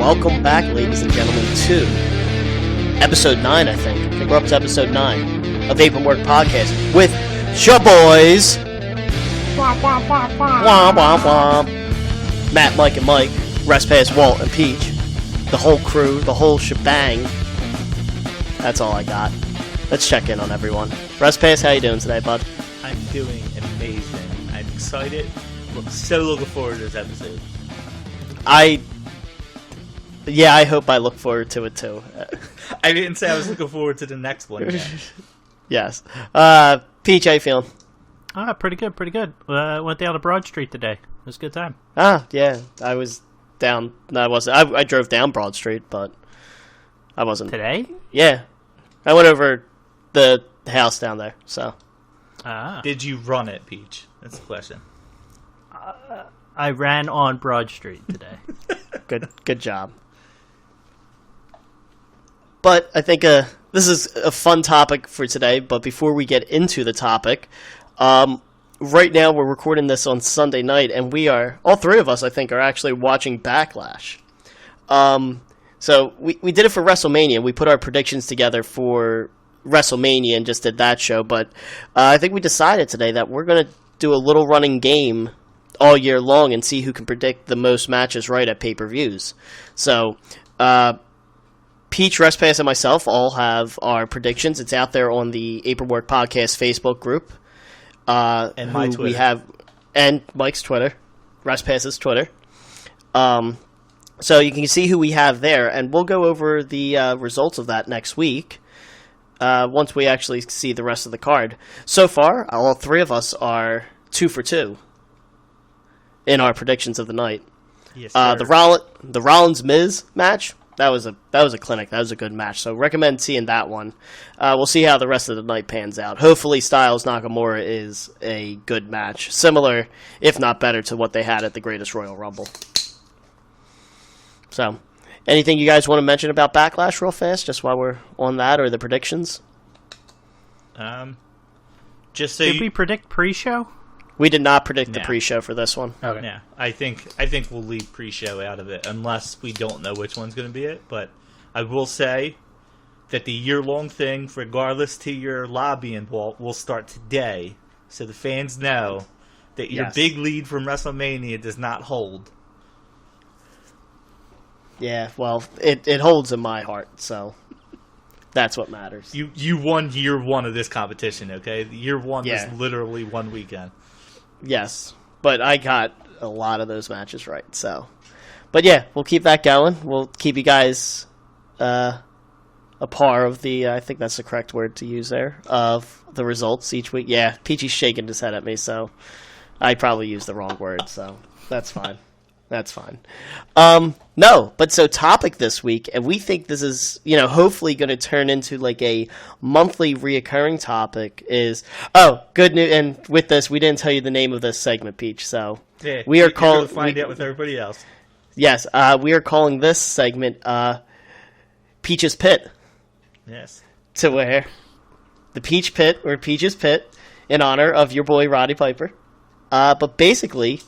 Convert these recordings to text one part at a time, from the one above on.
Welcome back, ladies and gentlemen, to episode 9, I think. I think we're up to episode 9 of Paperwork Podcast with your boys. Womp, womp, womp. Matt, Mike, and Mike. Respass, Walt, and Peach. The whole crew, the whole shebang. That's all I got. Let's check in on everyone. Respass, how you doing today, bud? I'm doing amazing. I'm excited. So looking forward to this episode. I hope I look forward to it too. I didn't say I was looking forward to the next one yet. Yes. Peach, how you feeling? Pretty good. Went down to Broad Street today. It was a good time. Yeah. I was down. No, I wasn't. I drove down Broad Street, but I wasn't. Today? Yeah. I went over the house down there, so. Did you run it, Peach? That's the question. I ran on Broad Street today. Good job. But I think this is a fun topic for today, but before we get into the topic, right now we're recording this on Sunday night, and all three of us, I think, are actually watching Backlash. So we did it for WrestleMania. We put our predictions together for WrestleMania and just did that show, but I think we decided today that we're going to do a little running game all year long and see who can predict the most matches right at pay-per-views. So, Peach, Respass, and myself all have our predictions. It's out there on the Paperwork Podcast Facebook group. And my Twitter. And Mike's Twitter. Respass's Twitter. So you can see who we have there, and we'll go over the results of that next week once we actually see the rest of the card. So far, all three of us are 2 for 2 in our predictions of the night. Yes, sir. The Rollins Miz match, that was a clinic. That was a good match. So recommend seeing that one. We'll see how the rest of the night pans out. Hopefully Styles Nakamura is a good match, similar if not better to what they had at the Greatest Royal Rumble. So, anything you guys want to mention about Backlash real fast, just while we're on that, or the predictions? Did we predict pre-show? We did not predict the pre-show for this one. Okay. Yeah, I think we'll leave pre-show out of it unless we don't know which one's going to be it. But I will say that the year-long thing, regardless to your lobbying, Walt, will start today, so the fans know that your big lead from WrestleMania does not hold. Yeah, well, it holds in my heart, so that's what matters. You won year one of this competition, okay? Year one was literally one weekend. Yes, but I got a lot of those matches right, so. But yeah, we'll keep that going. We'll keep you guys a par of the, I think that's the correct word to use there, of the results each week. Yeah, Peachy's shaking his head at me, so I probably used the wrong word, so that's fine. That's fine. No, but so topic this week, and we think this is, hopefully going to turn into like a monthly reoccurring topic is, good news, and with this, we didn't tell you the name of this segment, Peach, so we are calling... find out with everybody else. Yes, we are calling this segment, Peach's Pit. Yes. To where the Peach Pit, or Peach's Pit, in honor of your boy Roddy Piper. But basically,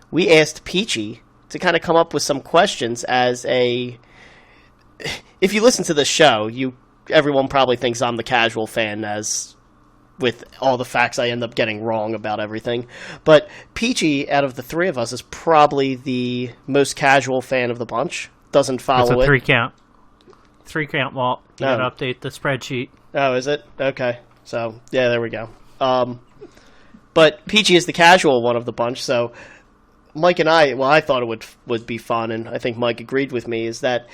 we asked Peachy to kind of come up with some questions as if you listen to the show, everyone probably thinks I'm the casual fan, as with all the facts I end up getting wrong about everything. But Peachy, out of the three of us, is probably the most casual fan of the bunch. Doesn't follow it's a it. 3 count, Walt. You gotta update the spreadsheet. Oh, is it? Okay. So, yeah, there we go. But Peachy is the casual one of the bunch, so Mike and I thought it would be fun, and I think Mike agreed with me, is that,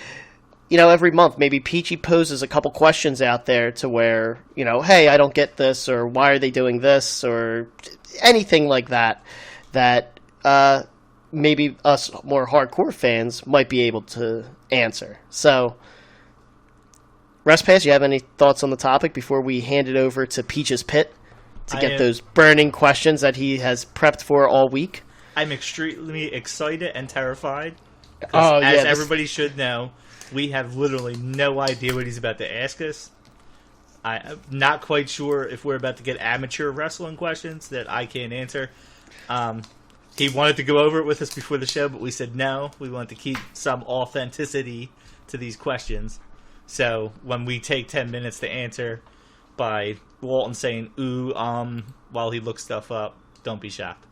every month maybe Peachy poses a couple questions out there to where, hey, I don't get this, or why are they doing this, or anything like that, maybe us more hardcore fans might be able to answer. So, Respass, you have any thoughts on the topic before we hand it over to Peach's Pit to get those burning questions that he has prepped for all week? I'm extremely excited and terrified. As everybody should know, we have literally no idea what he's about to ask us. I'm not quite sure if we're about to get amateur wrestling questions that I can't answer. He wanted to go over it with us before the show, but we said no. We want to keep some authenticity to these questions. So when we take 10 minutes to answer by Walton saying ooh, while he looks stuff up, don't be shocked.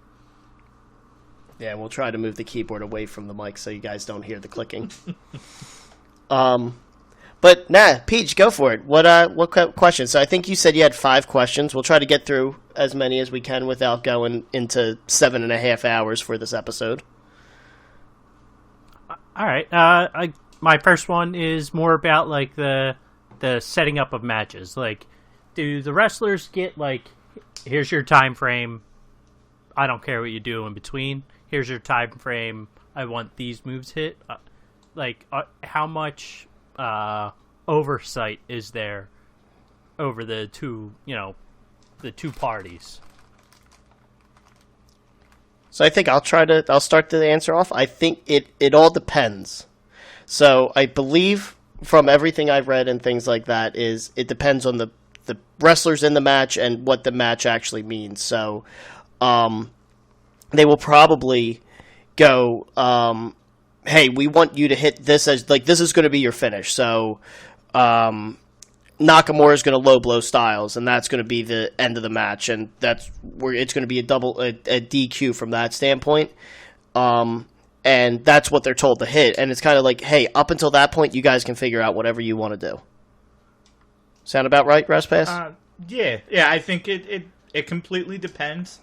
Yeah, we'll try to move the keyboard away from the mic so you guys don't hear the clicking. But nah, Peach, go for it. What questions? So I think you said you had 5 questions. We'll try to get through as many as we can without going into 7.5 hours for this episode. All right. My first one is more about like the setting up of matches. Like, do the wrestlers get like, here's your time frame. I don't care what you do in between. Here's your time frame. I want these moves hit. How much oversight is there over the two parties? So I think I'll start the answer off. I think it all depends. So I believe from everything I've read and things like that is it depends on the wrestlers in the match and what the match actually means. So they will probably go, hey, we want you to hit this as, like, this is going to be your finish. So Nakamura is going to low blow Styles, and that's going to be the end of the match, and that's where it's going to be a DQ from that standpoint. And that's what they're told to hit. And it's kind of like, hey, up until that point, you guys can figure out whatever you want to do. Sound about right, Respass? Yeah. I think it completely depends.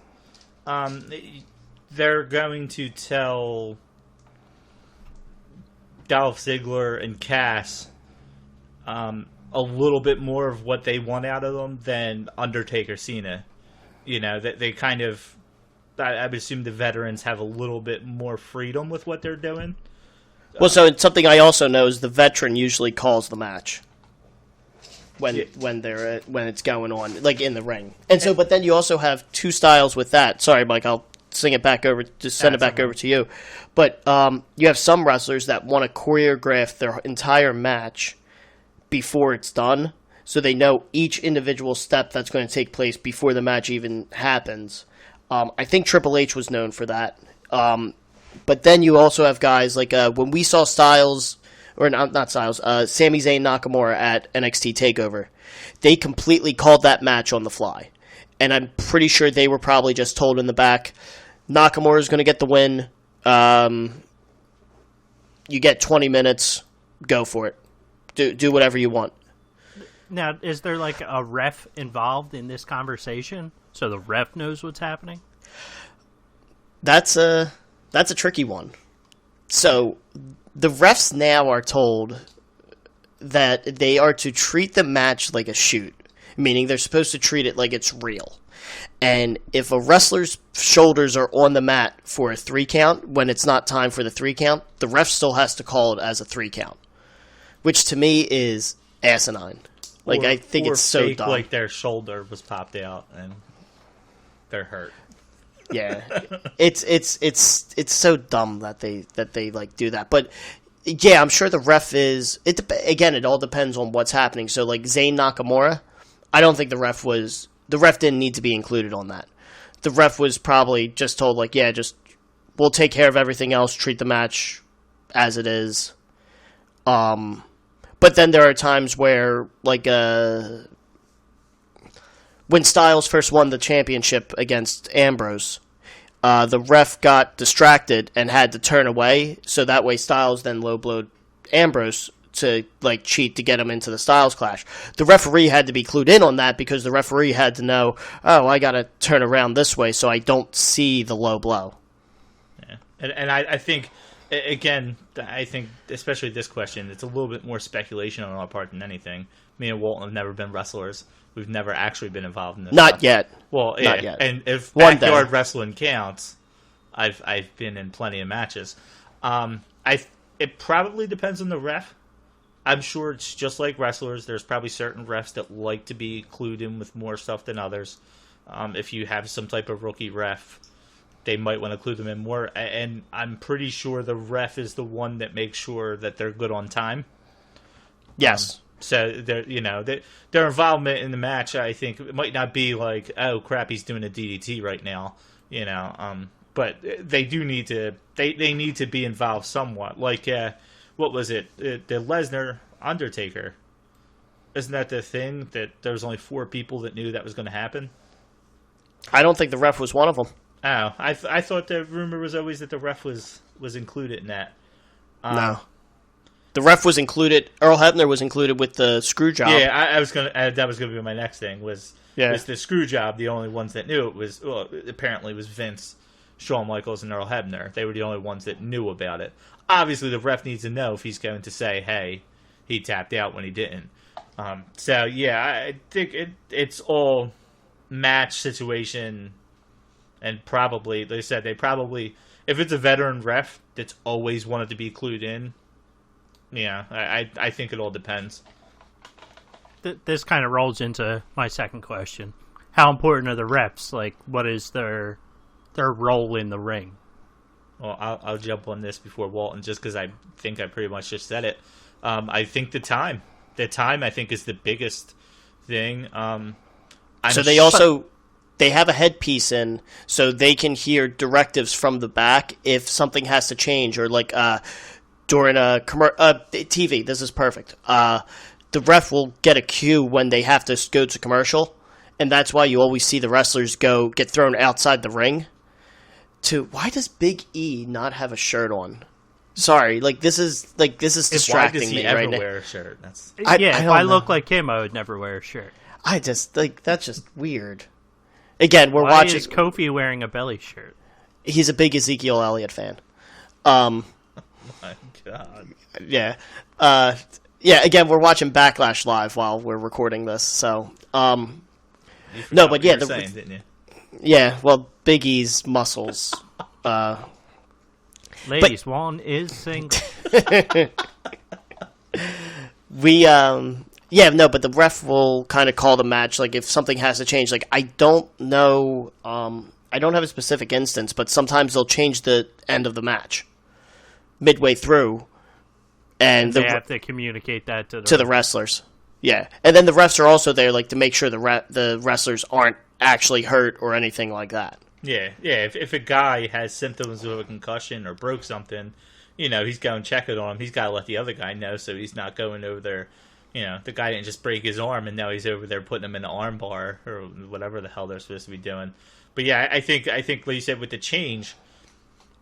They're going to tell Dolph Ziggler and Cass a little bit more of what they want out of them than Undertaker Cena. You know, that they kind of, I would assume the veterans have a little bit more freedom with what they're doing. Well, so it's something I also know is the veteran usually calls the match when it's going on, like in the ring. And so, but then you also have two styles with that. Sorry, Mike, I'll send it back over to you. But you have some wrestlers that want to choreograph their entire match before it's done, so they know each individual step that's going to take place before the match even happens. I think Triple H was known for that. But then you also have guys like when we saw Styles, or not Styles, Sami Zayn Nakamura at NXT TakeOver, they completely called that match on the fly. And I'm pretty sure they were probably just told in the back, Nakamura's going to get the win. You get 20 minutes. Go for it. Do whatever you want. Now, is there like a ref involved in this conversation, so the ref knows what's happening? That's a tricky one. So the refs now are told that they are to treat the match like a shoot, meaning they're supposed to treat it like it's real. And if a wrestler's shoulders are on the mat for a 3 count, when it's not time for the 3 count, the ref still has to call it as a 3 count, which to me is asinine. Like, I think it's so dumb. Like their shoulder was popped out and they're hurt. Yeah, it's so dumb that they like do that. But yeah, I'm sure the ref is. Again, it all depends on what's happening. So like Zayn Nakamura, I don't think the ref didn't need to be included on that. The ref was probably just told like, yeah, just we'll take care of everything else, treat the match as it is. But then there are times where like when Styles first won the championship against Ambrose, the ref got distracted and had to turn away, so that way Styles then low-blowed Ambrose to like cheat to get him into the Styles Clash. The referee had to be clued in on that because the referee had to know, oh, I got to turn around this way so I don't see the low blow. Yeah, and I think, again, I think especially this question, it's a little bit more speculation on our part than anything. Me and Walton have never been wrestlers. We've never actually been involved in this. Not yet. Well, yeah. Not yet. And if One backyard day. wrestling counts, I've been in plenty of matches. It probably depends on the ref. I'm sure it's just like wrestlers. There's probably certain refs that like to be clued in with more stuff than others. If you have some type of rookie ref, they might want to clue them in more. And I'm pretty sure the ref is the one that makes sure that they're good on time. Yes. So their involvement in the match, I think, it might not be like, oh crap, he's doing a DDT right now. but they do need to. They need to be involved somewhat. Like, what was it? The Lesnar Undertaker. Isn't that the thing that there was only 4 people that knew that was going to happen? I don't think the ref was one of them. Oh, I thought the rumor was always that the ref was included in that. No. The ref was included. Earl Hebner was included with the screw job. Yeah, I was gonna. That was gonna be my next thing. Was the screw job? The only ones that knew it was apparently was Vince, Shawn Michaels, and Earl Hebner. They were the only ones that knew about it. Obviously, the ref needs to know if he's going to say, "Hey, he tapped out when he didn't." So yeah, I think it's all match situation, and probably they said they probably if it's a veteran ref that's always wanted to be clued in. Yeah, I think it all depends. This kind of rolls into my second question. How important are the refs? Like, what is their role in the ring? Well, I'll jump on this before Walton, just because I think I pretty much just said it. I think the time I think is the biggest thing. So they have a headpiece in, so they can hear directives from the back if something has to change, or like during a TV. This is perfect. The ref will get a cue when they have to go to commercial, and that's why you always see the wrestlers get thrown outside the ring. Why does Big E not have a shirt on? Sorry, this is distracting why does he me ever right now. wear a shirt? That's If I look like him, I would never wear a shirt. I just that's just weird. Again, we're Why watching. is Kofi wearing a belly shirt? He's a big Ezekiel Elliott fan. my God. Yeah. Again, we're watching Backlash live while we're recording this. So, no, but yeah, saying, didn't you? Yeah. Well, Big E's muscles. Ladies, Walton is single. But the ref will kind of call the match. Like if something has to change. Like I don't know. I don't have a specific instance, but sometimes they'll change the end of the match midway through. And they have to communicate that to the wrestlers. Yeah, and then the refs are also there, like to make sure the wrestlers aren't actually hurt or anything like that. Yeah. If a guy has symptoms of a concussion or broke something, he's going to check it on him. He's got to let the other guy know, so he's not going over there. The guy didn't just break his arm, and now he's over there putting him in an arm bar or whatever the hell they're supposed to be doing. But yeah, I think like you said with the change,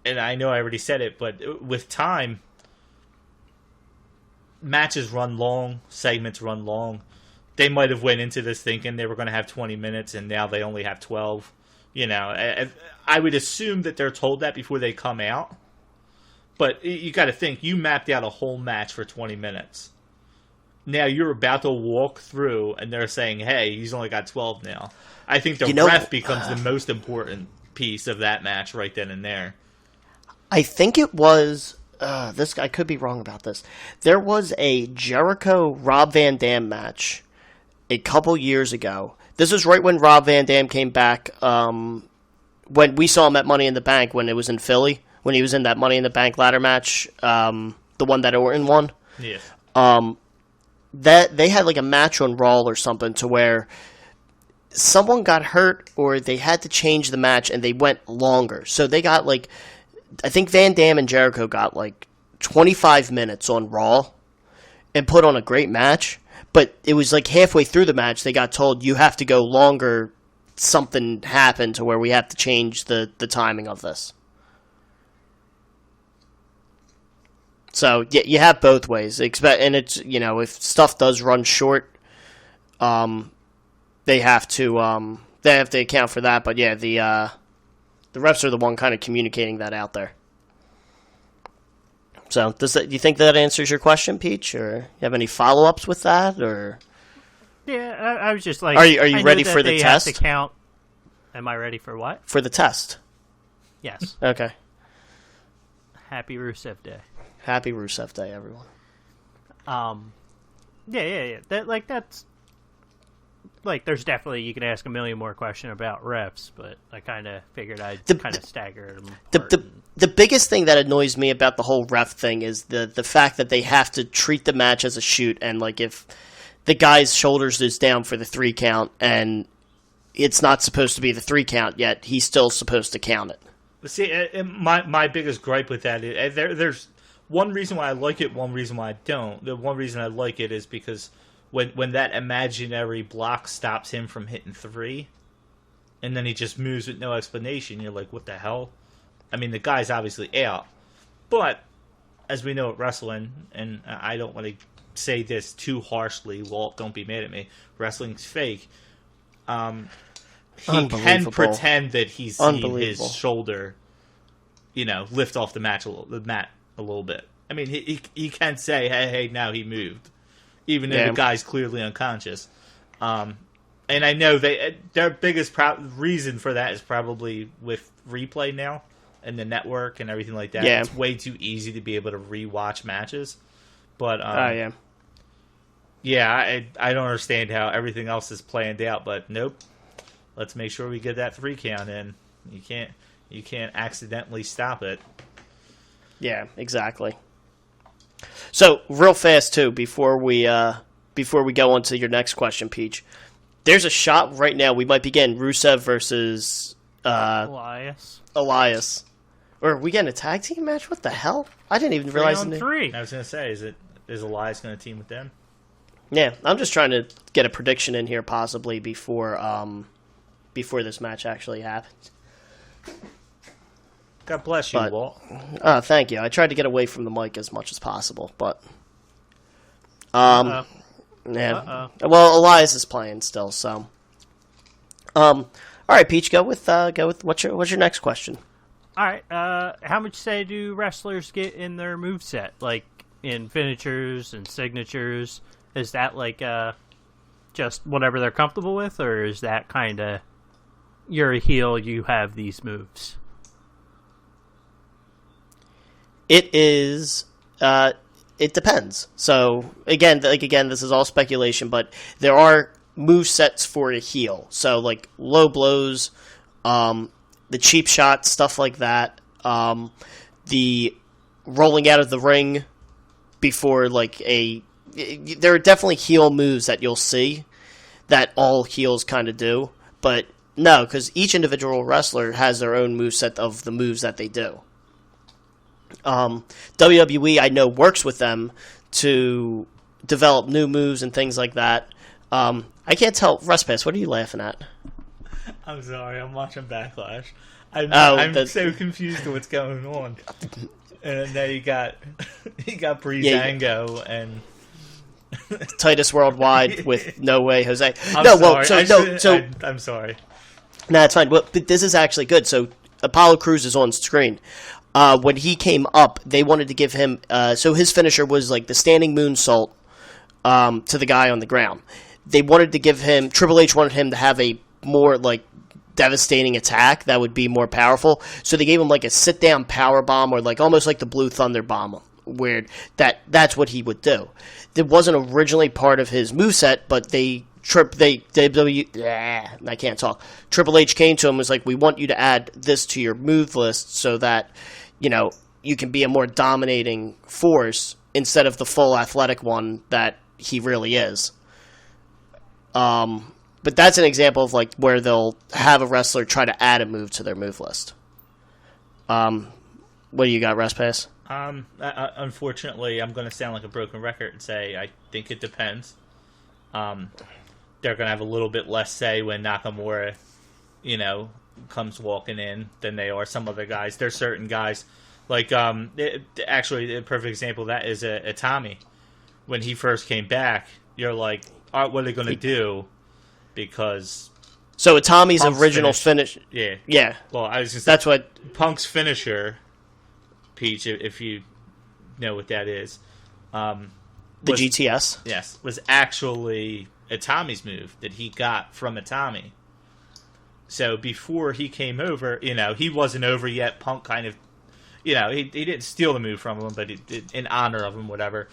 and I know I already said it, but with time. Matches run long, segments run long. They might have went into this thinking they were going to have 20 minutes, and now they only have 12. I would assume that they're told that before they come out. But you got to think, you mapped out a whole match for 20 minutes. Now you're about to walk through, and they're saying, hey, he's only got 12 now. I think the ref becomes the most important piece of that match right then and there. I think it was... I could be wrong about this. There was a Jericho-Rob Van Dam match a couple years ago. This was right when Rob Van Dam came back, when we saw him at Money in the Bank when it was in Philly, when he was in that Money in the Bank ladder match, the one that Orton won. Yeah. That they had like a match on Raw or something to where someone got hurt or they had to change the match and they went longer. So they got like... I think Van Dam and Jericho got like 25 minutes on Raw and put on a great match, but it was like halfway through the match they got told you have to go longer. Something happened to where we have to change the timing of this. So yeah, you have both ways. And it's if stuff does run short, they have to account for that. But yeah, the refs are the one kind of communicating that out there. So, do you think that answers your question, Peach, or you have any follow-ups with that, or? Yeah, I was just like, are you ready for the test? Have to count. Am I ready for what? For the test. Yes. Okay. Happy Rusev Day. Happy Rusev Day, everyone. Yeah. That's. Like, there's definitely, you can ask a million more questions about refs, but I kind of figured I'd kind of stagger them. The biggest thing that annoys me about the whole ref thing is the fact that they have to treat the match as a shoot, and like if the guy's shoulders is down for the 3 count, and it's not supposed to be the 3 count yet, he's still supposed to count it. See, my biggest gripe with that is there's one reason why I like it, one reason why I don't. The one reason I like it is because when that imaginary block stops him from hitting 3, and then he just moves with no explanation, you're like, what the hell? I mean, the guy's obviously out. But, as we know at wrestling, and I don't want to say this too harshly, Walt, don't be mad at me, wrestling's fake. He can pretend that he's seen his shoulder, lift off the mat a little bit. I mean, he can say, hey, now he moved, even though the guy's clearly unconscious. And I know their biggest reason for that is probably with replay now and the network and everything like that. Yeah. It's way too easy to be able to rewatch matches. But I don't understand how everything else is planned out. But nope. Let's make sure we get that 3 count in. You can't accidentally stop it. Yeah, exactly. So, real fast too, before we go on to your next question, Peach. There's a shot right now. We might be getting Rusev versus Elias. Or are we getting a tag team match? What the hell? I didn't even realize. 3-on-3. I was gonna say, is Elias gonna team with them? Yeah, I'm just trying to get a prediction in here, possibly before this match actually happens. God bless you, Walt. Thank you. I tried to get away from the mic as much as possible, but Uh-oh. yeah. Uh-oh. Well, Elias is playing still, so. All right, Peach, go with what's your next question? All right. How much say do wrestlers get in their moveset, like in finishers and signatures? Is that like just whatever they're comfortable with, or is that kind of you're a heel, you have these moves? It is. It depends. So again, this is all speculation, but there are move sets for a heel. So like low blows, the cheap shots, stuff like that. The rolling out of the ring before there are definitely heel moves that you'll see that all heels kind of do, but no, because each individual wrestler has their own moveset of the moves that they do. WWE, I know, works with them to develop new moves and things like that. I can't tell. Respass, what are you laughing at? I'm sorry, I'm watching Backlash. I'm so confused at what's going on. And now you got Breezango and Titus Worldwide with No Way Jose. I'm sorry. No, it's fine. Well, but this is actually good. So Apollo Crews is on screen. When he came up, they wanted to give him. So his finisher was like the standing moonsault to the guy on the ground. They wanted to give him. Triple H wanted him to have a more like devastating attack that would be more powerful. So they gave him like a sit down power bomb, or like almost like the Blue Thunder bomb, where that's what he would do. It wasn't originally part of his moveset, but I can't talk. Triple H came to him and was like, we want you to add this to your move list so that, you can be a more dominating force instead of the full athletic one that he really is. But that's an example of like where they'll have a wrestler try to add a move to their move list. What do you got, Respass? Unfortunately, I'm going to sound like a broken record and say I think it depends. They're going to have a little bit less say when Nakamura, comes walking in than they are some other guys. There's certain guys, like actually a perfect example of that is a Tommy. When he first came back, you're like, all right, what are they going to do? Because so Tommy's Punk's original finish. Yeah. Well, I was just that's what Punk's finisher, Peach, if you know what that is. The GTS. Yes, was actually a Tommy's move that he got from a Tommy. So before he came over, he wasn't over yet. Punk kind of, he didn't steal the move from him, but he did in honor of him, whatever.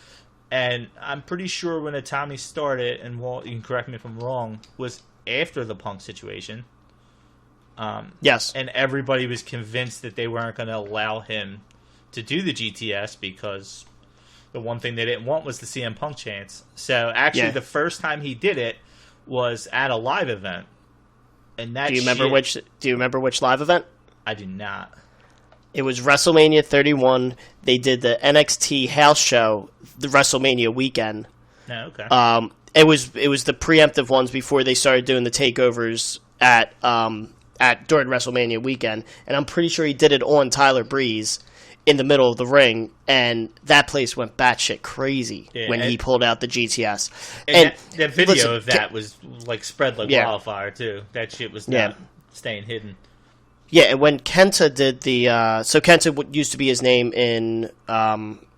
And I'm pretty sure when a Tommy started, and Walt, you can correct me if I'm wrong, was after the Punk situation. Yes. And everybody was convinced that they weren't going to allow him to do the GTS because the one thing they didn't want was the CM Punk chance. So actually, the first time he did it was at a live event. And that Do you remember which live event? I do not. It was WrestleMania 31. They did the NXT house show the WrestleMania weekend. No, okay. It was the preemptive ones before they started doing the takeovers at during WrestleMania weekend, and I'm pretty sure he did it on Tyler Breeze in the middle of the ring, and that place went batshit crazy when he pulled out the GTS. And that video listen, of that was like spread like wildfire too. That shit was not staying hidden. Yeah, and when Kenta did the so Kenta used to be his name in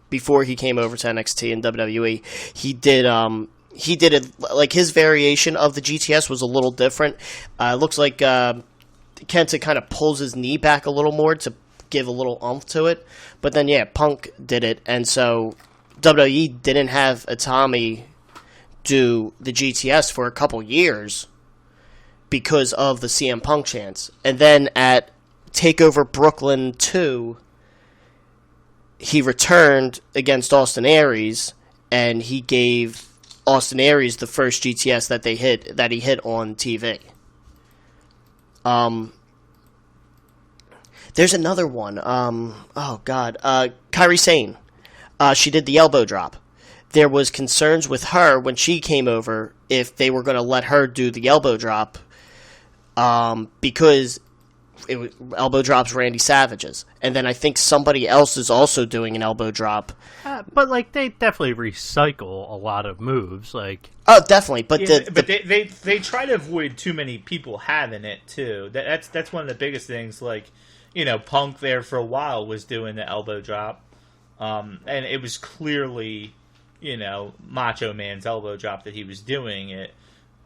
before he came over to NXT and WWE. He did it like his variation of the GTS was a little different. It looks like Kenta kind of pulls his knee back a little more to give a little oomph to it. But then, Punk did it, and so WWE didn't have Itami do the GTS for a couple years because of the CM Punk chance. And then at TakeOver Brooklyn 2, he returned against Austin Aries, and he gave Austin Aries the first GTS that he hit on TV. There's another one. Kairi Sane. She did the elbow drop. There was concerns with her when she came over if they were going to let her do the elbow drop, because elbow drops Randy Savage's, and then I think somebody else is also doing an elbow drop. But like they definitely recycle a lot of moves. Like definitely, but they try to avoid too many people having it too. That's one of the biggest things. Like, Punk there for a while was doing the elbow drop, and it was clearly, Macho Man's elbow drop that he was doing it.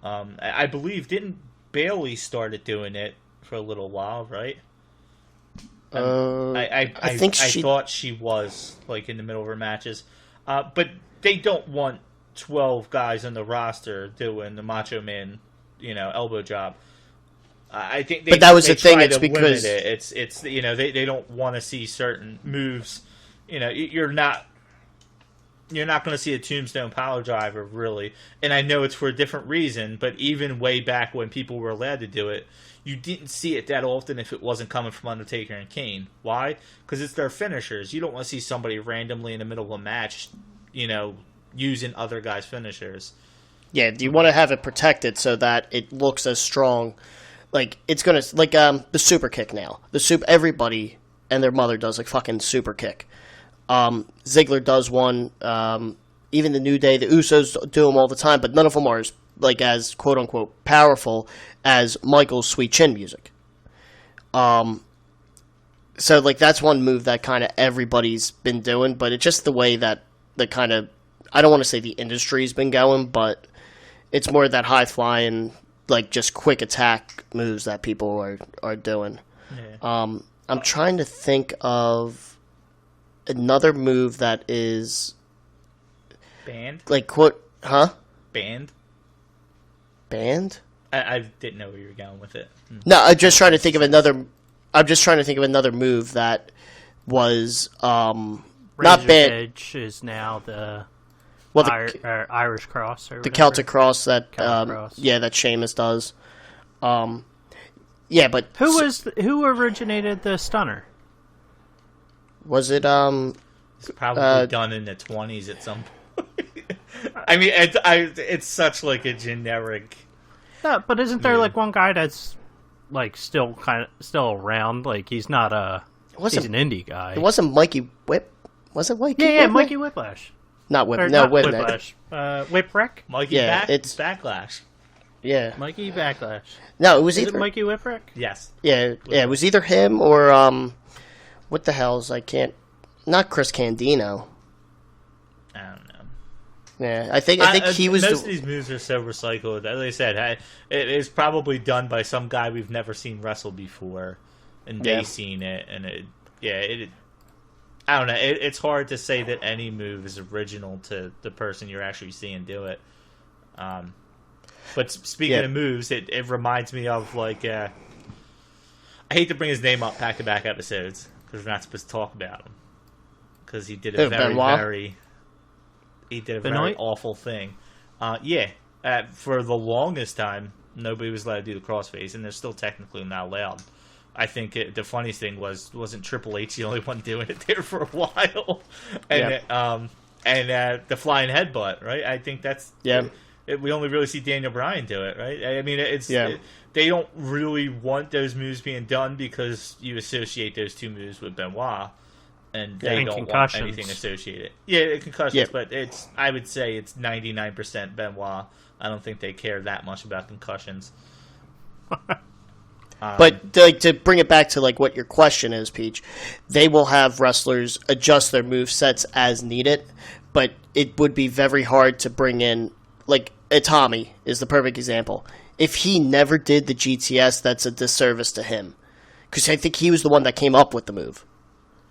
I believe didn't Bailey started doing it for a little while, right? I thought she was like in the middle of her matches, but they don't want 12 guys on the roster doing the Macho Man, elbow drop. I think, but that was the thing. It's because it's they don't want to see certain moves. You're not going to see a tombstone power driver really, and I know it's for a different reason. But even way back when people were allowed to do it, you didn't see it that often if it wasn't coming from Undertaker and Kane. Why? Because it's their finishers. You don't want to see somebody randomly in the middle of a match, using other guys' finishers. Yeah, you want to have it protected so that it looks as strong. Like it's gonna the super kick now. Everybody and their mother does like fucking super kick. Ziggler does one. Even the New Day, the Usos do them all the time, but none of them are as quote unquote powerful as Michael's Sweet Chin Music. So that's one move that kind of everybody's been doing, but it's just the way that the kind of, I don't want to say the industry's been going, but it's more that high flying, just quick attack moves that people are doing. Yeah. I'm trying to think of another move that is banned. Banned? I didn't know where you were going with it. No, I'm just trying to think of another. I'm just trying to think of another move that was not banned. Edge is now the Irish Cross, or the Celtic Cross that that Sheamus does. But who originated the stunner? Was it It's probably done in the 20s at some point. I mean, it's such like a generic. Yeah, but isn't there one guy that's still around? Like he's not he's an indie guy. It wasn't Mikey Whip. Was it Mikey? Yeah, Mikey Whiplash. Not Whip. Whiplash. Whipwreck. Mikey it's Backlash. Yeah. Mikey Backlash. No, it was either Mikey Whipwreck. Yes. Yeah. It was either him or what the hell's not Chris Candido. I don't know. Yeah, I think he was. Most of these moves are so recycled. As I said, it is probably done by some guy we've never seen wrestle before, and they've seen it, and I don't know. It's hard to say that any move is original to the person you're actually seeing do it. But speaking of moves, it reminds me of I hate to bring his name up back-to-back episodes because we're not supposed to talk about him because he did a very very awful thing. For the longest time, nobody was allowed to do the crossface, and they're still technically not allowed. I think the funniest thing wasn't Triple H the only one doing it there for a while, and the flying headbutt, right? I think that's we only really see Daniel Bryan do it, right? I mean, they don't really want those moves being done because you associate those two moves with Benoit, and they don't want anything associated. Yeah, concussions, but I would say it's 99% Benoit. I don't think they care that much about concussions. But to bring it back to like what your question is, Peach, they will have wrestlers adjust their move sets as needed, but it would be very hard to bring in, like Tommy is the perfect example. If he never did the GTS, that's a disservice to him, because I think he was the one that came up with the move.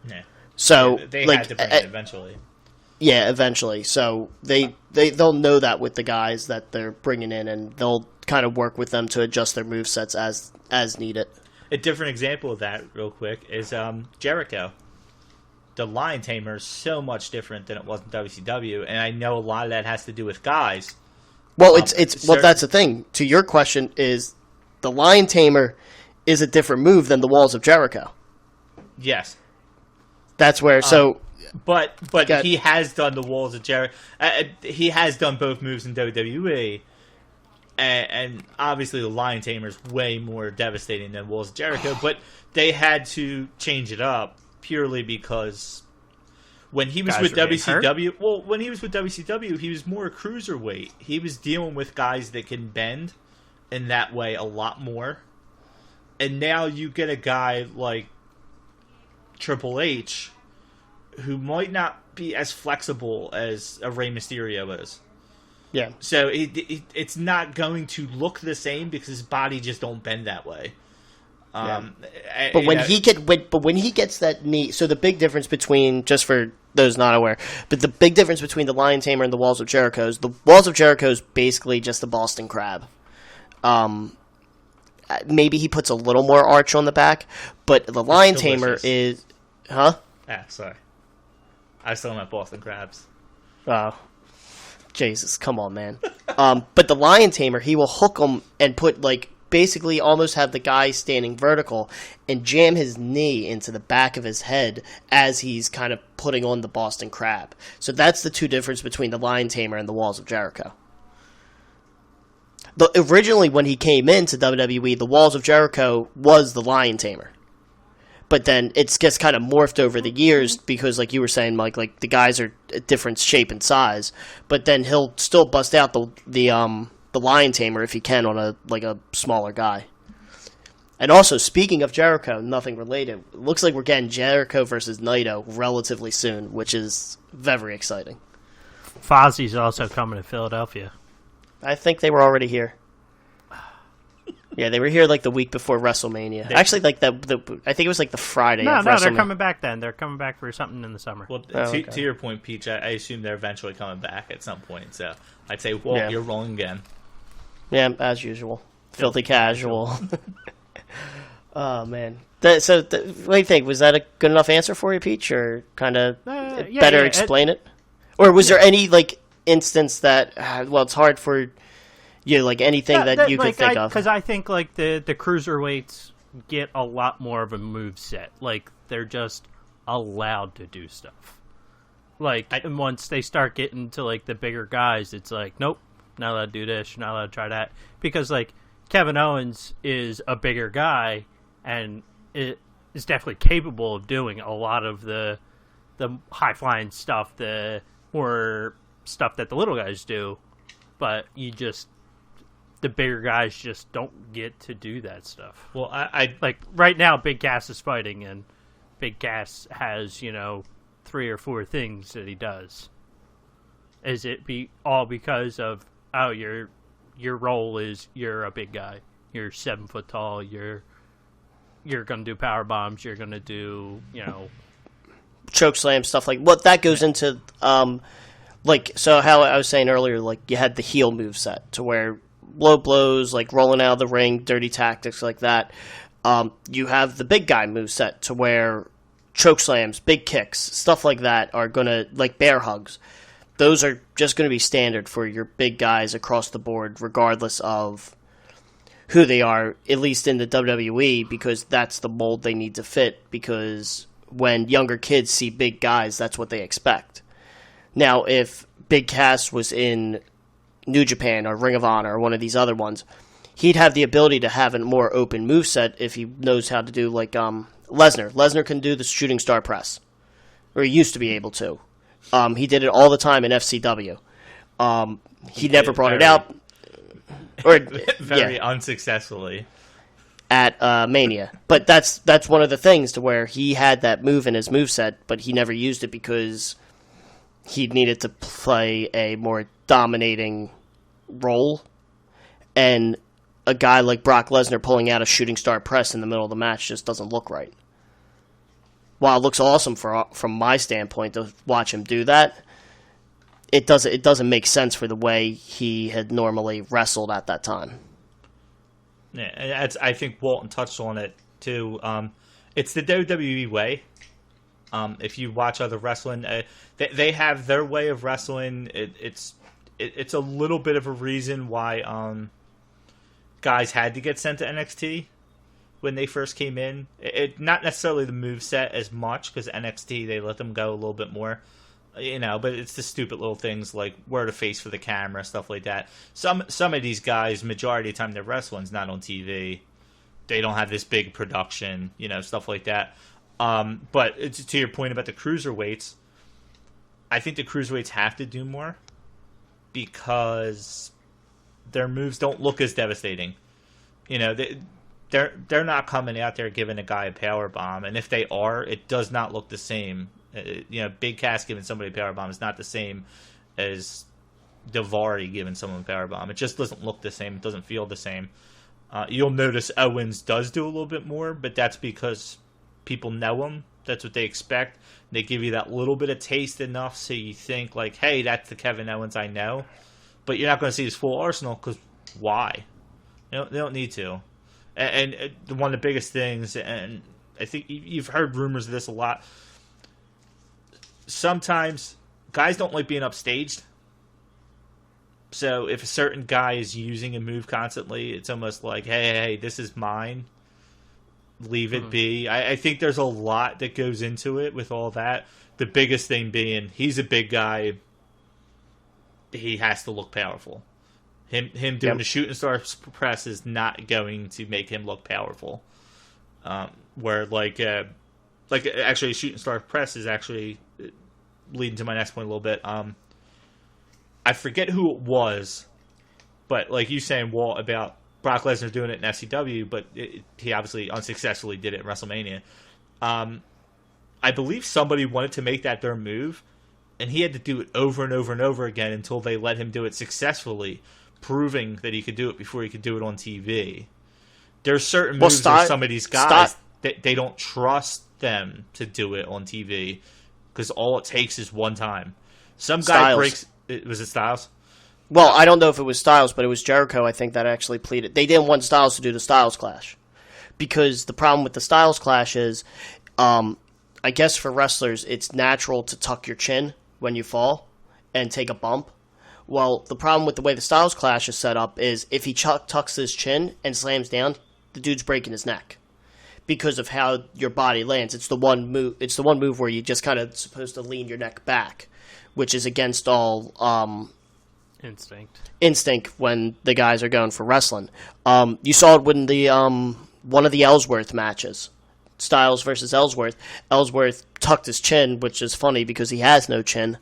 Yeah. So they had to bring it eventually. Yeah, eventually. So they'll know that with the guys that they're bringing in, and they'll kind of work with them to adjust their move sets as needed. A different example of that, real quick, is Jericho. The Lion Tamer is so much different than it was in WCW, and I know a lot of that has to do with guys. Well, that's the thing. To your question, is the Lion Tamer is a different move than the Walls of Jericho. Yes. That's where, But he has done the Walls of Jericho. He has done both moves in WWE, and obviously the Lion Tamer is way more devastating than Walls of Jericho. But they had to change it up purely because when he was with WCW, he was more a cruiserweight. He was dealing with guys that can bend in that way a lot more. And now you get a guy like Triple H, who might not be as flexible as a Rey Mysterio is. Yeah. So it's not going to look the same because his body just don't bend that way. But when he gets that knee, so the big difference between, just for those not aware, but the big difference between the Lion Tamer and the Walls of Jericho is the Walls of Jericho is basically just the Boston Crab. Maybe he puts a little more arch on the back, but the Lion Tamer is, sorry. I still meant Boston Crabs. Oh, Jesus, come on, man. But the Lion Tamer, he will hook him and put, like, basically almost have the guy standing vertical and jam his knee into the back of his head as he's kind of putting on the Boston Crab. So that's the two difference between the Lion Tamer and the Walls of Jericho. Originally, when he came into WWE, the Walls of Jericho was the Lion Tamer. But then it's just kind of morphed over the years because, like you were saying, Mike, like the guys are a different shape and size. But then he'll still bust out the Lion Tamer if he can on a smaller guy. And also, speaking of Jericho, nothing related. It looks like we're getting Jericho versus Naito relatively soon, which is very exciting. Fozzie's also coming to Philadelphia. I think they were already here. Yeah, they were here like the week before WrestleMania. Actually, like I think it was like the Friday. No, of WrestleMania. They're coming back then. They're coming back for something in the summer. Well, to your point, Peach, I assume they're eventually coming back at some point. So I'd say, Walt, you're wrong again. Yeah, as usual. Filthy casual. Oh, man. What do you think? Was that a good enough answer for you, Peach, or kind of better explain it? Or was there any instance that, it's hard for you, anything that you could think of? Because I think the Cruiserweights get a lot more of a move set. They're just allowed to do stuff. And once they start getting to the bigger guys, it's nope, not allowed to do this, not allowed to try that. Because Kevin Owens is a bigger guy and it is definitely capable of doing a lot of the high flying stuff, the more stuff that the little guys do, but the bigger guys just don't get to do that stuff. Well, I right now, Big Cass is fighting, and Big Cass has 3 or 4 things that he does. Is it all because of your role is you're a big guy, you're 7 foot tall, you're gonna do power bombs, you're gonna do choke slam stuff that goes into so how I was saying earlier, you had the heel move set to where low blows, rolling out of the ring, dirty tactics like that. You have the big guy move set to where choke slams, big kicks, stuff like that are gonna bear hugs. Those are just gonna be standard for your big guys across the board, regardless of who they are, at least in the WWE, because that's the mold they need to fit, because when younger kids see big guys, that's what they expect. Now, if Big Cass was in New Japan or Ring of Honor or one of these other ones, he'd have the ability to have a more open moveset if he knows how to do, like, Lesnar. Lesnar can do the shooting star press, or he used to be able to. He did it all the time in FCW. He never brought it out. Or Very unsuccessfully. At Mania. But that's one of the things to where he had that move in his moveset, but he never used it because he needed to play a more dominating role. And a guy like Brock Lesnar pulling out a shooting star press in the middle of the match just doesn't look right. While it looks awesome from my standpoint to watch him do that, it doesn't make sense for the way he had normally wrestled at that time. Yeah, and I think Walton touched on it too. It's the WWE way. If you watch other wrestling, they have their way of wrestling. It's a little bit of a reason why guys had to get sent to NXT when they first came in. Not necessarily the moveset as much, because NXT, they let them go a little bit more. But it's the stupid little things like where to face for the camera, stuff like that. Some of these guys, majority of the time they're wrestling's not on TV. They don't have this big production, stuff like that. But it's, to your point about the Cruiserweights, I think the Cruiserweights have to do more because their moves don't look as devastating. They're not coming out there giving a guy a power bomb, and if they are, it does not look the same. Big Cass giving somebody a power bomb is not the same as Daivari giving someone a power bomb. It just doesn't look the same. It doesn't feel the same. You'll notice Owens does do a little bit more, but that's because people know him. That's what they expect. They give you that little bit of taste enough so you think like, hey, that's the Kevin Owens I know. But you're not going to see his full arsenal because why? They don't need to. And one of the biggest things, and I think you've heard rumors of this a lot, sometimes guys don't like being upstaged. So if a certain guy is using a move constantly, it's almost like, hey, this is mine. Leave it be. I think there's a lot that goes into it with all that. The biggest thing being, he's a big guy. He has to look powerful. Him doing the shooting star press is not going to make him look powerful. Where actually shooting star press is actually leading to my next point a little bit. I forget who it was, but like you saying, Walt, about Brock Lesnar doing it in FCW, but he obviously unsuccessfully did it in WrestleMania. I believe somebody wanted to make that their move, and he had to do it over and over and over again until they let him do it successfully, proving that he could do it before he could do it on TV. There's certain moves with some of these guys that they don't trust them to do it on TV because all it takes is one time. Some guy breaks... Was it Styles? Well, I don't know if it was Styles, but it was Jericho, I think, that actually pleaded. They didn't want Styles to do the Styles Clash. Because the problem with the Styles Clash is, I guess for wrestlers, it's natural to tuck your chin when you fall and take a bump. Well, the problem with the way the Styles Clash is set up is if he tucks his chin and slams down, the dude's breaking his neck. Because of how your body lands. It's the one move where you just kind of supposed to lean your neck back, which is against all instinct when the guys are going for wrestling. You saw it when the one of the Ellsworth matches, Styles versus Ellsworth. Ellsworth tucked his chin, which is funny because he has no chin.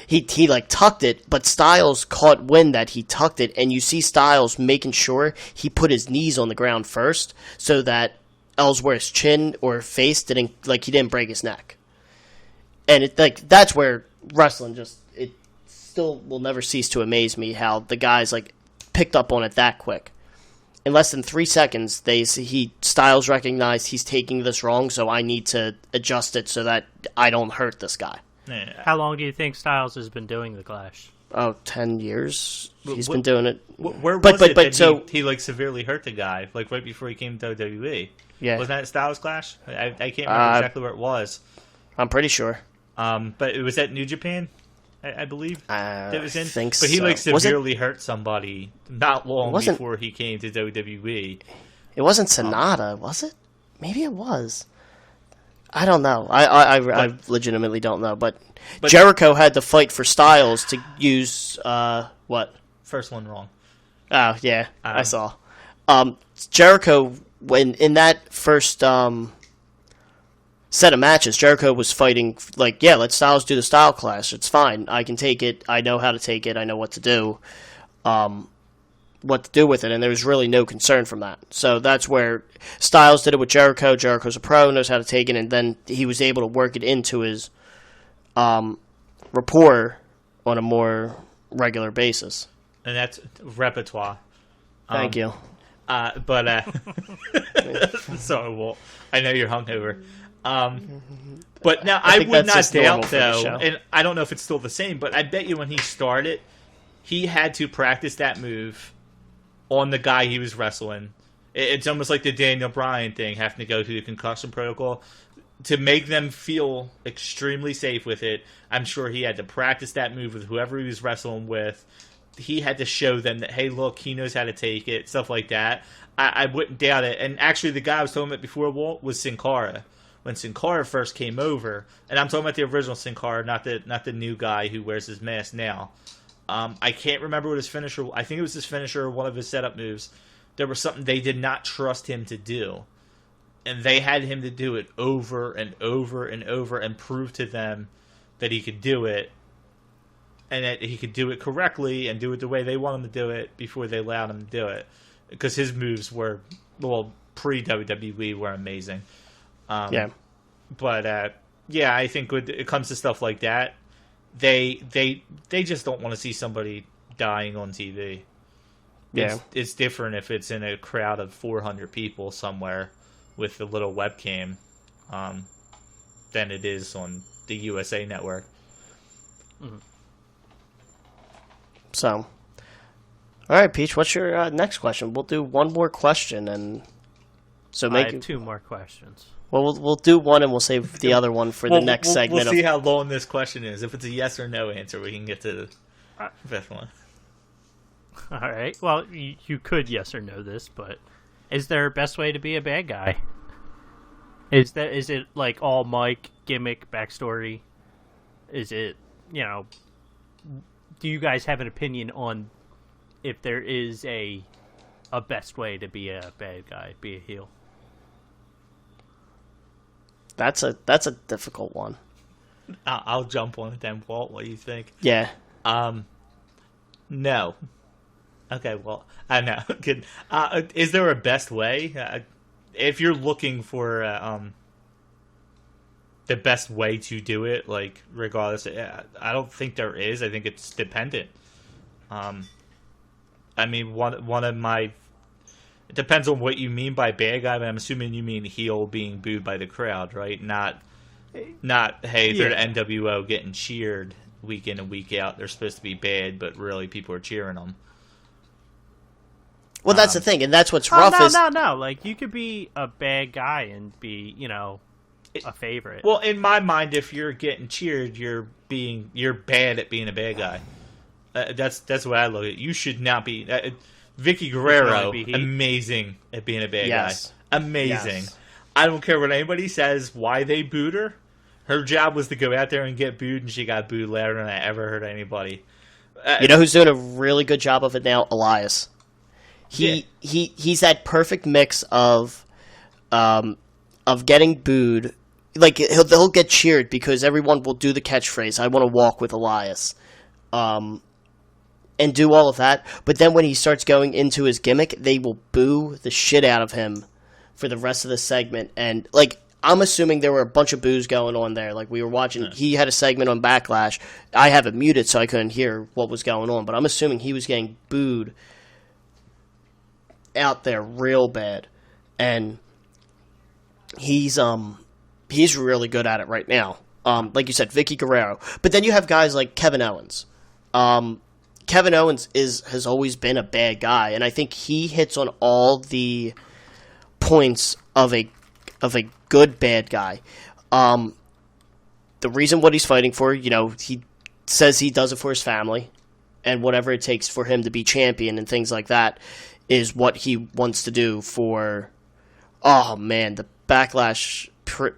He like tucked it, but Styles caught wind that he tucked it, and you see Styles making sure he put his knees on the ground first so that Ellsworth's chin or face he didn't break his neck. And that's where wrestling it still will never cease to amaze me how the guys picked up on it that quick. In less than 3 seconds, Styles recognized he's taking this wrong, so I need to adjust it so that I don't hurt this guy. Yeah. How long do you think Styles has been doing the Clash? 10 years. He's been doing it. Where was it that he severely hurt the guy, right before he came to WWE? Yeah. Wasn't that Styles Clash? I can't remember exactly where it was. I'm pretty sure. But it was at New Japan? I believe I that was in. think but he so. like Was it- severely hurt somebody not long wasn't- before he came to WWE. It wasn't Sonata, was it? Maybe it was. I don't know. I legitimately don't know. But Jericho had to fight for Styles to use what? First one wrong. Oh yeah, I saw. Jericho, when in that first set of matches, Jericho was fighting like, yeah, let Styles do the style clash. It's fine. I can take it. I know how to take it. I know what to do. What to do with it, and there was really no concern from that. So that's where Styles did it with Jericho. Jericho's a pro, knows how to take it, and then he was able to work it into his rapport on a more regular basis. And that's repertoire. Thank you. Sorry, Walt. I know you're hungover. But now I I think would that's not just normal doubt, for the though, show. and I don't know if it's still the same, but I bet you when he started, he had to practice that move on the guy he was wrestling. It's almost like the Daniel Bryan thing, having to go through the concussion protocol. To make them feel extremely safe with it, I'm sure he had to practice that move with whoever he was wrestling with. He had to show them that, hey, look, he knows how to take it, stuff like that. I wouldn't doubt it. And actually, the guy I was talking about before, Walt, was Sin Cara. When Sin Cara first came over, and I'm talking about the original Sin Cara, not the new guy who wears his mask now. I can't remember what his finisher. I think it was his finisher or one of his setup moves. There was something they did not trust him to do, and they had him to do it over and over and over and prove to them that he could do it, and that he could do it correctly and do it the way they want him to do it before they allowed him to do it. Because his moves were, well, pre-WWE were amazing. Yeah. But yeah, I think when it comes to stuff like that, they just don't want to see somebody dying on TV. Yeah. It's different if it's in a crowd of 400 people somewhere with a little webcam than it is on the USA Network. Mm-hmm. So, all right, Peach, what's your next question? We'll do one more question, and so I have two more questions. Well, we'll do one, and we'll save the other one for the next segment. We'll see how long this question is. If it's a yes or no answer, we can get to the fifth one. All right. Well, you could yes or no this, but is there a best way to be a bad guy? Is it like all Mike gimmick backstory? Is it, do you guys have an opinion on if there is a best way to be a bad guy, be a heel? That's a difficult one. I'll jump on it then, Walt. What do you think? Yeah. No. Okay, well, I know. Good. Is there a best way? If you're looking for the best way to do it, like, regardless, I don't think there is. I think it's dependent. I mean, one of my... It depends on what you mean by bad guy, but I'm assuming you mean heel being booed by the crowd, right? Not hey, they're the NWO getting cheered week in and week out. They're supposed to be bad, but really people are cheering them. Well, that's the thing, and that's what's rough is... No. Like, you could be a bad guy and be, a favorite. Well, in my mind, if you're getting cheered, you're bad at being a bad guy. That's what I look at. You should not be... Vicky Guerrero, amazing at being a bad guy. Amazing. Yes. I don't care what anybody says, why they booed her. Her job was to go out there and get booed, and she got booed louder than I ever heard anybody. You know who's doing a really good job of it now? Elias. He's that perfect mix of getting booed. Like, he'll get cheered because everyone will do the catchphrase, I want to walk with Elias. And do all of that, but then when he starts going into his gimmick, they will boo the shit out of him for the rest of the segment. And, like, I'm assuming there were a bunch of boos going on there. Like, we were watching, he had a segment on Backlash. I have it muted so I couldn't hear what was going on, but I'm assuming he was getting booed out there real bad. And he's really good at it right now. Like you said, Vicky Guerrero. But then you have guys like Kevin Owens. Kevin Owens has always been a bad guy, and I think he hits on all the points of a good bad guy. The reason what he's fighting for, he says he does it for his family, and whatever it takes for him to be champion and things like that is what he wants to do for. Oh man, the Backlash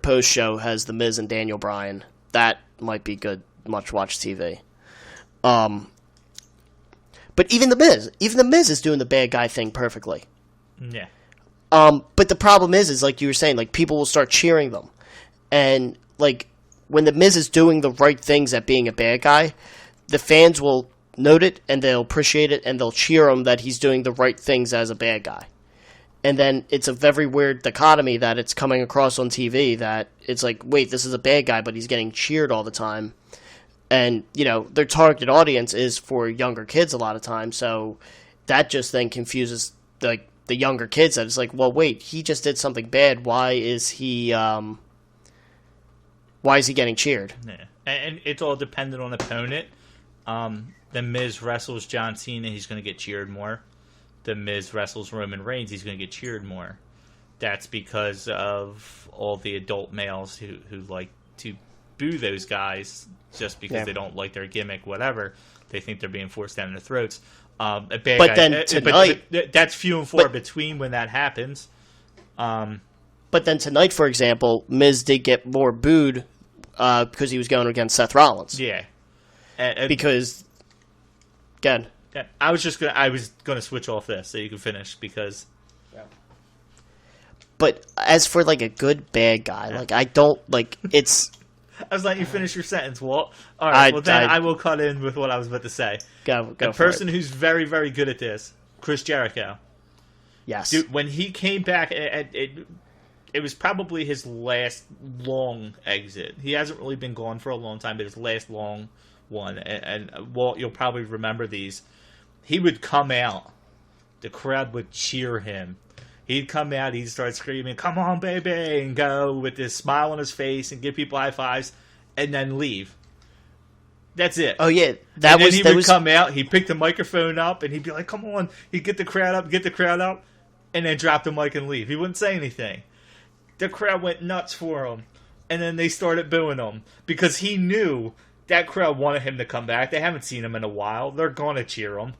post show has The Miz and Daniel Bryan. That might be good. Much watch TV. But even the Miz is doing the bad guy thing perfectly. Yeah. But the problem is like you were saying, like people will start cheering them, and like when the Miz is doing the right things at being a bad guy, the fans will note it and they'll appreciate it and they'll cheer him that he's doing the right things as a bad guy. And then it's a very weird dichotomy that it's coming across on TV that it's like, wait, this is a bad guy, but he's getting cheered all the time. And, you know, their target audience is for younger kids a lot of times, so that just then confuses, like, the younger kids. That it's like, well, wait, he just did something bad. Why is he getting cheered? Yeah. And it's all dependent on opponent. The Miz wrestles John Cena, he's going to get cheered more. The Miz wrestles Roman Reigns, he's going to get cheered more. That's because of all the adult males who like to boo those guys just because they don't like their gimmick, whatever. They think they're being forced down their throats. That's few and far between when that happens. But then tonight, for example, Miz did get more booed because he was going against Seth Rollins. Yeah. Because, again... I was gonna switch off this so you can finish because. Yeah. But as for like a good bad guy, like I don't like it's. I was letting you finish your sentence, Walt. All right, I will cut in with what I was about to say. Go. A person who's very, very good at this, Chris Jericho. Yes. Dude, when he came back, it was probably his last long exit. He hasn't really been gone for a long time, but his last long one. And Walt, you'll probably remember these. He would come out. The crowd would cheer him. He'd come out. He'd start screaming, "Come on, baby!" and go with this smile on his face and give people high fives, and then leave. That's it. Oh yeah, he would come out. He'd pick the microphone up and he'd be like, "Come on!" He'd get the crowd up, and then drop the mic and leave. He wouldn't say anything. The crowd went nuts for him, and then they started booing him because he knew that crowd wanted him to come back. They haven't seen him in a while. They're gonna cheer him.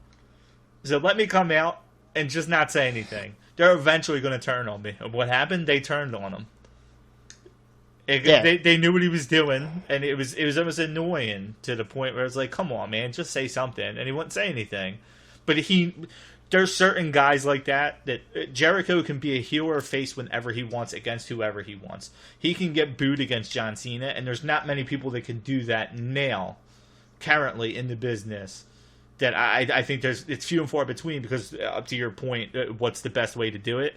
So let me come out and just not say anything. They're eventually going to turn on me. And what happened? They turned on him. They knew what he was doing, and it was almost annoying to the point where it's like, come on, man, just say something. And he wouldn't say anything. But there's certain guys like that Jericho can be a heel or a face whenever he wants against whoever he wants. He can get booed against John Cena, and there's not many people that can do that now, currently in the business. That I think it's few and far between because, up to your point, what's the best way to do it?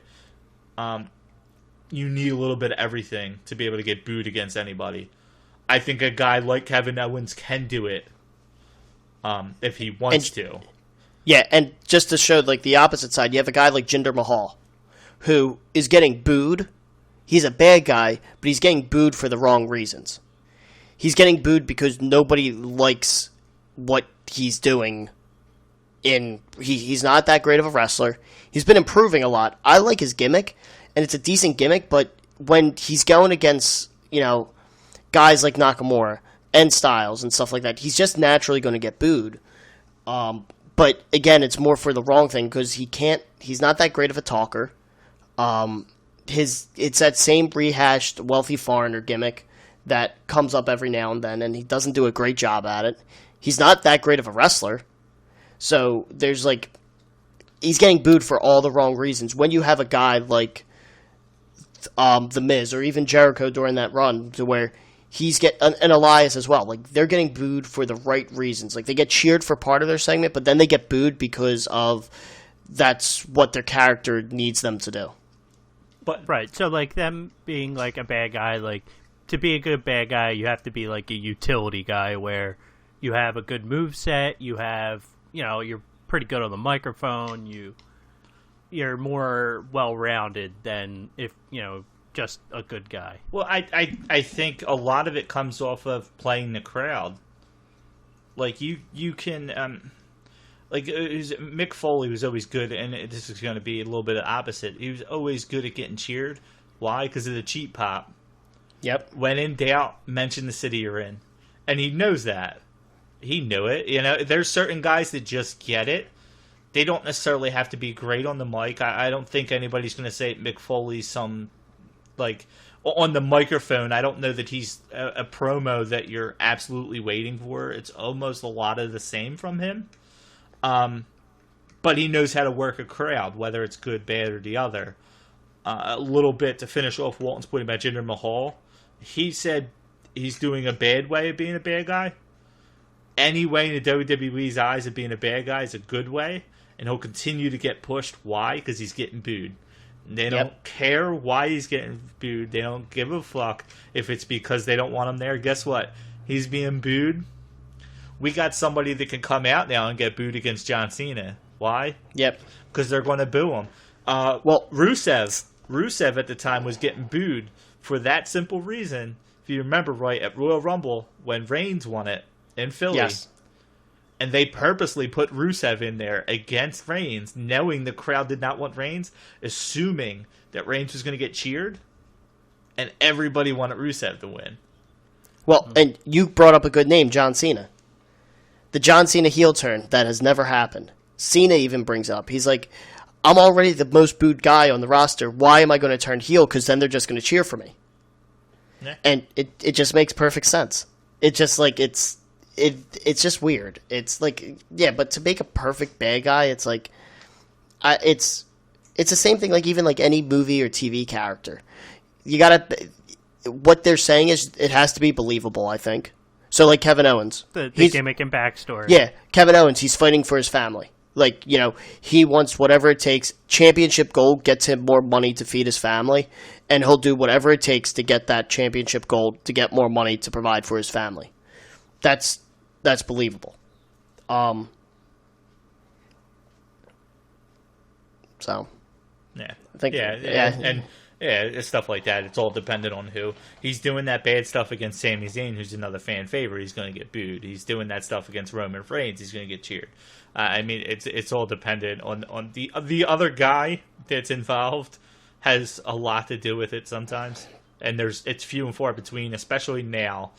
You need a little bit of everything to be able to get booed against anybody. I think a guy like Kevin Owens can do it if he wants to. Yeah, and just to show like the opposite side, you have a guy like Jinder Mahal who is getting booed. He's a bad guy, but he's getting booed for the wrong reasons. He's getting booed because nobody likes what he's doing. He's not that great of a wrestler. He's been improving a lot. I like his gimmick, and it's a decent gimmick, but when he's going against, you know, guys like Nakamura and Styles and stuff like that, he's just naturally going to get booed. But again, it's more for the wrong thing because he's not that great of a talker. It's that same rehashed wealthy foreigner gimmick that comes up every now and then, and he doesn't do a great job at it. He's not that great of a wrestler. So there's like, he's getting booed for all the wrong reasons. When you have a guy like The Miz or even Jericho during that run to where he's and Elias as well, like they're getting booed for the right reasons. Like they get cheered for part of their segment, but then they get booed because of that's what their character needs them to do. But right, so like them being like a bad guy, like to be a good bad guy, you have to be like a utility guy where you have a good move set, you have, you know, you're pretty good on the microphone, you're more well-rounded than if, you know, just a good guy. Well, I think a lot of it comes off of playing the crowd. Like, you can, Mick Foley was always good, and this is going to be a little bit of opposite. He was always good at getting cheered. Why? Because of the cheap pop. Yep. When in doubt, mention the city you're in. And he knows that. He knew it. You know, there's certain guys that just get it. They don't necessarily have to be great on the mic. I don't think anybody's going to say Mick Foley's some, like, on the microphone. I don't know that he's a promo that you're absolutely waiting for. It's almost a lot of the same from him. But he knows how to work a crowd, whether it's good, bad, or the other. A little bit to finish off Walton's point about Jinder Mahal. He said he's doing a bad way of being a bad guy. Any way in the WWE's eyes of being a bad guy is a good way, and he'll continue to get pushed. Why? Because he's getting booed. They don't care why he's getting booed. They don't give a fuck if it's because they don't want him there. Guess what? He's being booed. We got somebody that can come out now and get booed against John Cena. Why? Yep. Because they're going to boo him. Rusev at the time was getting booed for that simple reason. If you remember right, at Royal Rumble, when Reigns won it in Philly. Yes. And they purposely put Rusev in there against Reigns, knowing the crowd did not want Reigns, assuming that Reigns was going to get cheered, and everybody wanted Rusev to win. Well, and you brought up a good name, John Cena. The John Cena heel turn, that has never happened. Cena even brings up, he's like, I'm already the most booed guy on the roster. Why am I going to turn heel? Because then they're just going to cheer for me. Yeah. And it just makes perfect sense. It just like it's just weird. It's like, yeah, but to make a perfect bad guy, it's like it's the same thing like even like any movie or TV character. You gotta, what they're saying is it has to be believable, I think. So like Kevin Owens, The he's- gimmick and backstory. yeah, Kevin Owens, he's fighting for his family. Like, you know, he wants whatever it takes. Championship gold gets him more money to feed his family, and he'll do whatever it takes to get that championship gold to get more money to provide for his family. That's believable. So, Yeah. I think, And it's stuff like that. It's all dependent on who. He's doing that bad stuff against Sami Zayn, who's another fan favorite. He's going to get booed. He's doing that stuff against Roman Reigns. He's going to get cheered. I mean, it's all dependent on the other guy that's involved has a lot to do with it sometimes, and it's few and far between, especially now.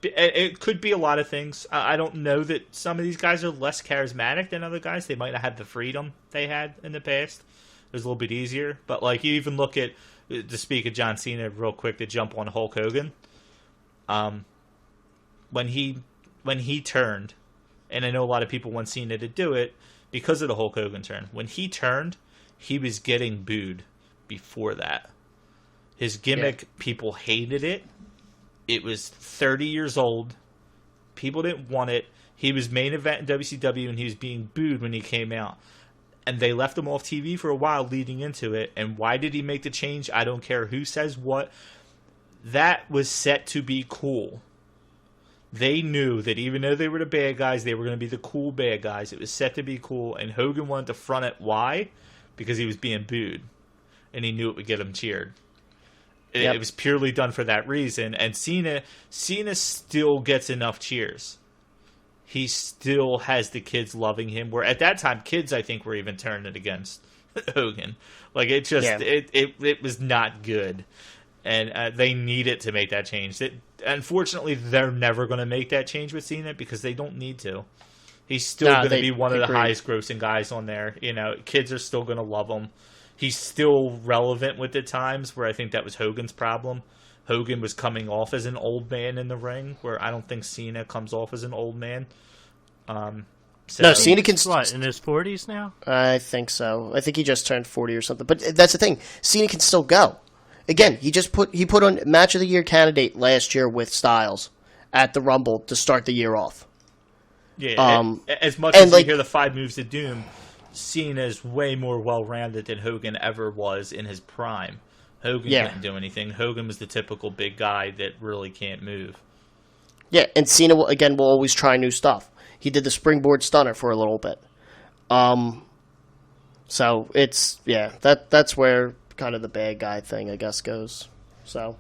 It could be a lot of things. I don't know that some of these guys are less charismatic than other guys. They might not have the freedom they had in the past. It was a little bit easier. But, like, you even look at, to speak of John Cena real quick, to jump on Hulk Hogan. When he turned, and I know a lot of people want Cena to do it because of the Hulk Hogan turn. When he turned, he was getting booed before that. His gimmick, people hated it. It was 30 years old. People didn't want it. He was main event in WCW, and he was being booed when he came out. And they left him off TV for a while leading into it. And why did he make the change? I don't care who says what. That was set to be cool. They knew that even though they were the bad guys, they were going to be the cool bad guys. It was set to be cool. And Hogan wanted to front it. Why? Because he was being booed. And he knew it would get him cheered. Yep. It was purely done for that reason. And Cena still gets enough cheers. He still has the kids loving him. Where at that time, kids, I think, were even turning it against Hogan. Like, it just, it was not good. And they needed to make that change. Unfortunately, they're never going to make that change with Cena because they don't need to. He's still going to be one of the highest grossing guys on there. You know, kids are still going to love him. He's still relevant with the times, where I think that was Hogan's problem. Hogan was coming off as an old man in the ring, where I don't think Cena comes off as an old man. No, Cena can... What, in his 40s now? I think so. I think he just turned 40 or something. But that's the thing. Cena can still go. Again, he put on Match of the Year candidate last year with Styles at the Rumble to start the year off. Yeah, as much as you hear the 5 moves to doom, Cena is way more well-rounded than Hogan ever was in his prime. Hogan couldn't do anything. Hogan was the typical big guy that really can't move. Yeah, and Cena, will always try new stuff. He did the springboard stunner for a little bit. So it's, that's where kind of the bad guy thing, I guess, goes. So,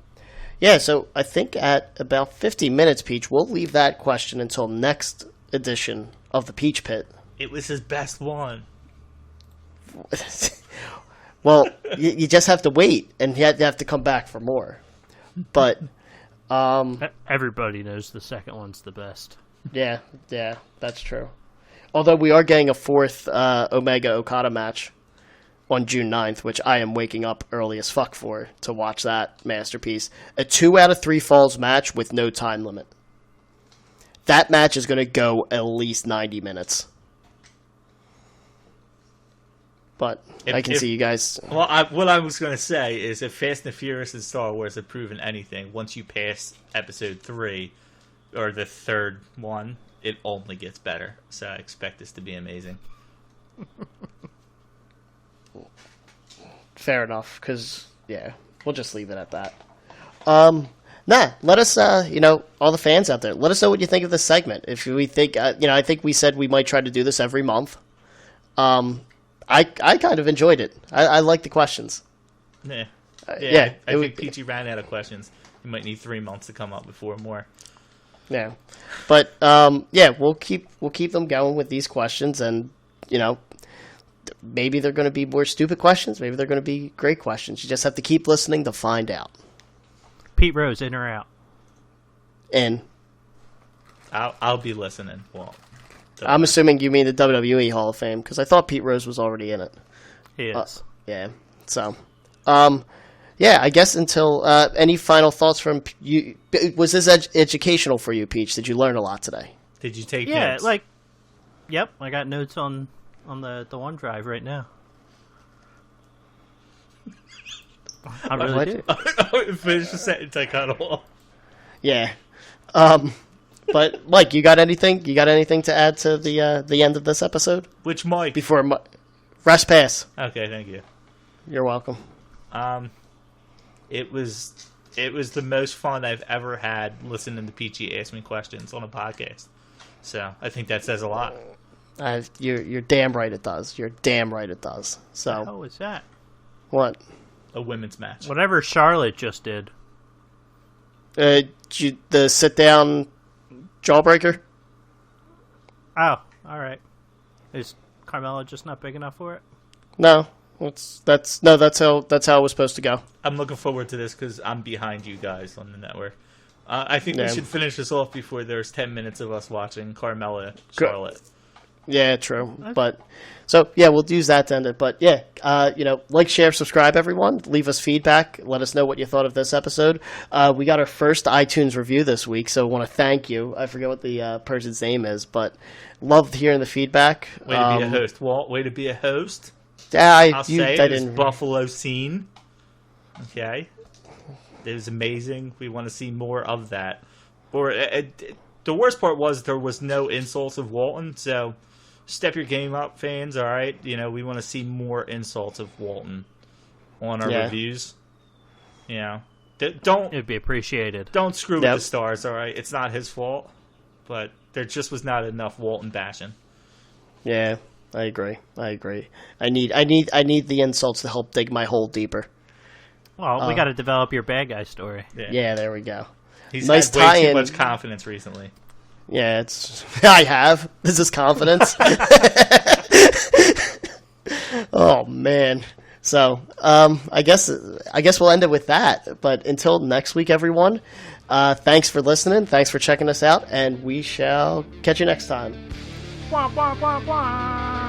so I think at about 50 minutes, Peach, we'll leave that question until next edition of the Peach Pit. It was his best one. Well, you just have to wait, and you have to come back for more. But Everybody knows the second one's the best. Yeah, that's true. Although we are getting a fourth Omega Okada match on June 9th, which I am waking up early as fuck for to watch that masterpiece. A 2 out of 3 falls match with no time limit. That match is going to go at least 90 minutes. But I can see you guys. Well, what I was going to say is if Fast and Furious and Star Wars have proven anything, once you pass episode 3, or the third one, it only gets better. So I expect this to be amazing. Fair enough, because, yeah, we'll just leave it at that. Let us, all the fans out there, let us know what you think of this segment. If we think, I think we said we might try to do this every month. I kind of enjoyed it. I like the questions. Yeah. Yeah, I think Peachy ran out of questions. You might need 3 months to come up with 4 more. Yeah, but we'll keep them going with these questions, and maybe they're going to be more stupid questions. Maybe they're going to be great questions. You just have to keep listening to find out. Pete Rose, in or out? In. I'll be listening. Well, I'm assuming you mean the WWE Hall of Fame, because I thought Pete Rose was already in it. He is. Yeah. So, I guess until any final thoughts from you? Was this educational for you, Peach? Did you learn a lot today? Did you take Yeah, notes? Yep, I got notes on the OneDrive right now. I really do. Finish the sentence I cut off. Yeah. But Mike, you got anything? You got anything to add to the end of this episode? Which Mike? Before Respass. Okay, thank you. You're welcome. It was the most fun I've ever had listening to Peachy ask me questions on a podcast. So I think that says a lot. You're damn right it does. You're damn right it does. So. What was that? What? A women's match. Whatever Charlotte just did. The sit down jawbreaker. Oh, all right. Is Carmella just not big enough for it? No. That's how it was supposed to go. I'm looking forward to this because I'm behind you guys on the network. I think we should finish this off before there's 10 minutes of us watching Carmella Charlotte. Yeah, true. But so we'll use that to end it. But like, share, subscribe, everyone. Leave us feedback. Let us know what you thought of this episode. We got our first iTunes review this week, so I want to thank you. I forget what the person's name is, but loved hearing the feedback. Way to be a host, Walt. Way to be a host. Yeah, I'll say it was Buffalo scene. Okay, it was amazing. We want to see more of that. The worst part was there was no insults of Walton, so step your game up, fans. All right, we want to see more insults of Walton on our reviews. Don't. It'd be appreciated. Don't screw with the stars. All right, it's not his fault, but there just was not enough Walton bashing. Yeah. I agree. I need the insults to help dig my hole deeper. Well, we got to develop your bad guy story. Yeah, there we go. He's nice had way tie-in. too much confidence recently. Yeah, I have. This is confidence. Oh man. So, I guess we'll end it with that. But until next week, everyone, thanks for listening. Thanks for checking us out, and we shall catch you next time. Wah, wah, wah, wah.